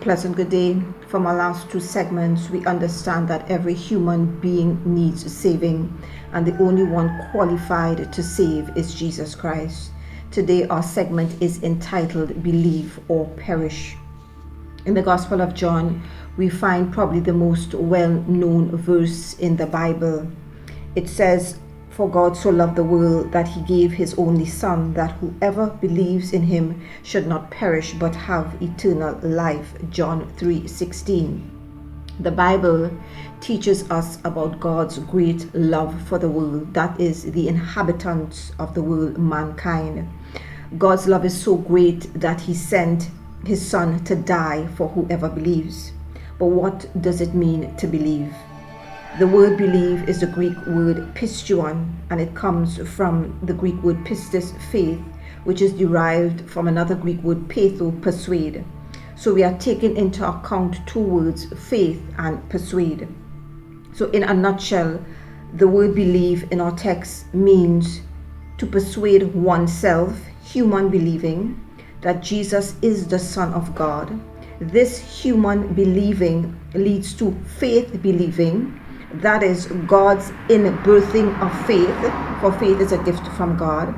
Pleasant good day. From our last two segments, we understand that every human being needs saving, and the only one qualified to save is Jesus Christ. Today, our segment is entitled Believe or Perish. In the Gospel of John, we find probably the most well-known verse in the Bible. It says, "For God so loved the world that he gave his only Son, that whoever believes in him should not perish but have eternal life." John 3:16. The Bible teaches us about God's great love for the world, that is, the inhabitants of the world, mankind. God's love is so great that he sent his Son to die for whoever believes. But what does it mean to believe? The word believe is the Greek word pistuon, and it comes from the Greek word pistis, faith, which is derived from another Greek word patho, persuade. So we are taking into account two words, faith and persuade. So in a nutshell, the word believe in our text means to persuade oneself, human believing, that Jesus is the Son of God. This human believing leads to faith believing, that is God's inbirthing of faith, for faith is a gift from God.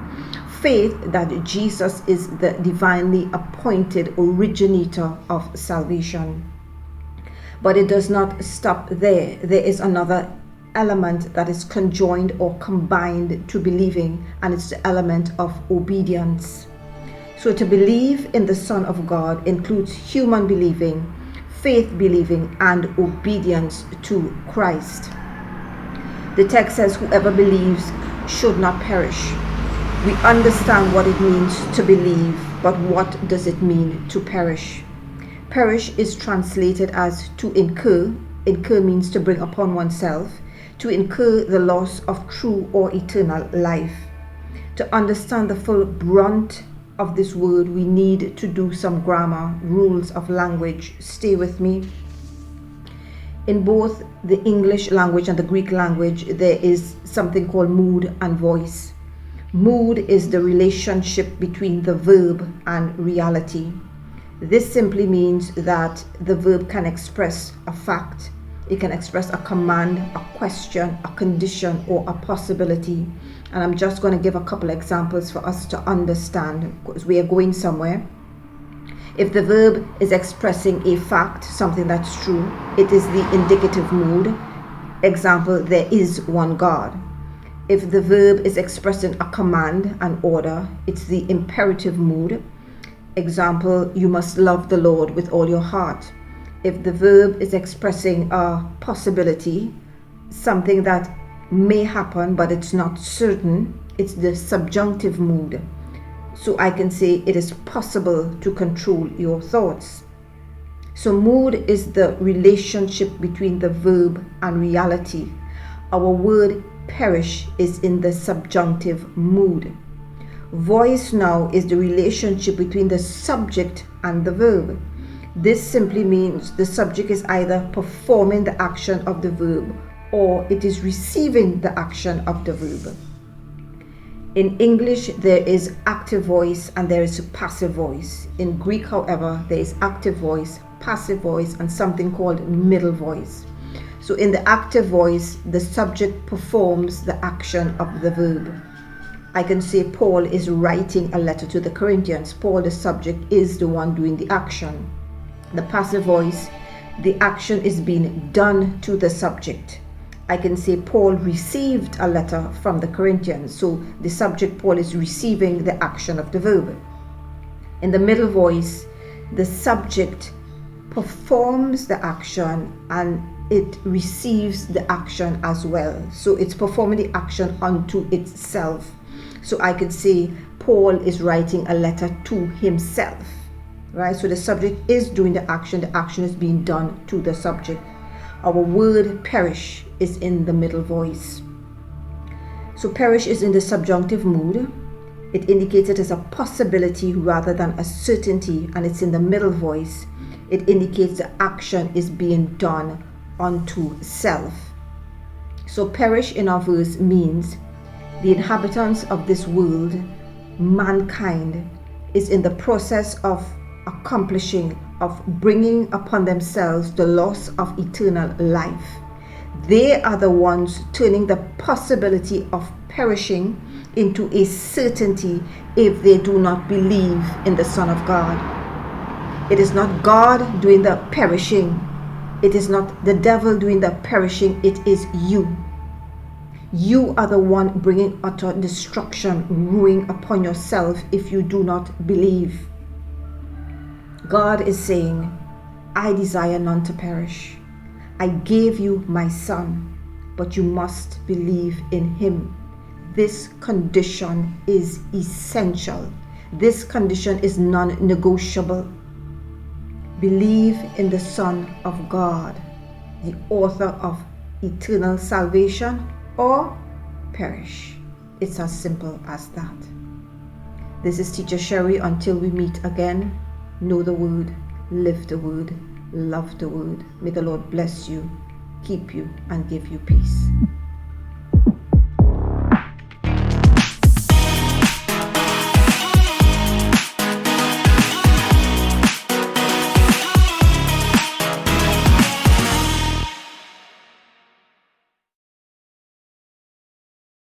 Faith that Jesus is the divinely appointed originator of salvation. But it does not stop there. There is another element that is conjoined or combined to believing, and it's the element of obedience. So to believe in the Son of God includes human believing, faith believing, and obedience to Christ. The text says whoever believes should not perish. We understand what it means to believe, but what does it mean to perish? Perish is translated as to incur. Incur means to bring upon oneself, to incur the loss of true or eternal life. To understand the full brunt of this word, we need to do some grammar, rules of language. Stay with me. In both the English language and the Greek language, there is something called mood and voice. Mood is the relationship between the verb and reality. This simply means that the verb can express a fact, it can express a command, a question, a condition, or a possibility. And I'm just going to give a couple examples for us to understand, because we are going somewhere. If the verb is expressing a fact, something that's true, it is the indicative mood. Example, there is one God. If the verb is expressing a command, an order, it's the imperative mood. Example, you must love the Lord with all your heart. If the verb is expressing a possibility, something that may happen but it's not certain, it's the subjunctive mood. So I can say it is possible to control your thoughts. So mood is the relationship between the verb and reality. Our word perish is in the subjunctive mood. Voice now is the relationship between the subject and the verb. This simply means the subject is either performing the action of the verb or it is receiving the action of the verb. In English, there is active voice and there is passive voice. In Greek, however, there is active voice, passive voice, and something called middle voice. So in the active voice, the subject performs the action of the verb. I can say Paul is writing a letter to the Corinthians. Paul, the subject, is the one doing the action. The passive voice, the action is being done to the subject. I can say Paul received a letter from the Corinthians. So the subject, Paul, is receiving the action of the verb. In the middle voice, the subject performs the action and it receives the action as well. So it's performing the action unto itself. So I could say Paul is writing a letter to himself, right? So the subject is doing the action is being done to the subject. Our word perish is in the middle voice. So perish is in the subjunctive mood. It indicates it as a possibility rather than a certainty, and it's in the middle voice. It indicates the action is being done unto self. So perish in our verse means the inhabitants of this world, mankind, is in the process of accomplishing, of bringing upon themselves the loss of eternal life. They are the ones turning the possibility of perishing into a certainty if they do not believe in the Son of God. It is not God doing the perishing. It is not the devil doing the perishing. It is you. You are the one bringing utter destruction, ruin upon yourself if you do not believe. God is saying, I desire none to perish. I gave you my Son, but you must believe in him. This condition is essential. This condition is non-negotiable. Believe in the Son of God, the author of eternal salvation, or perish. It's as simple as that. This is Teacher Cherry. Until we meet again, know the word, live the word, love the word. May the Lord bless you, keep you, and give you peace.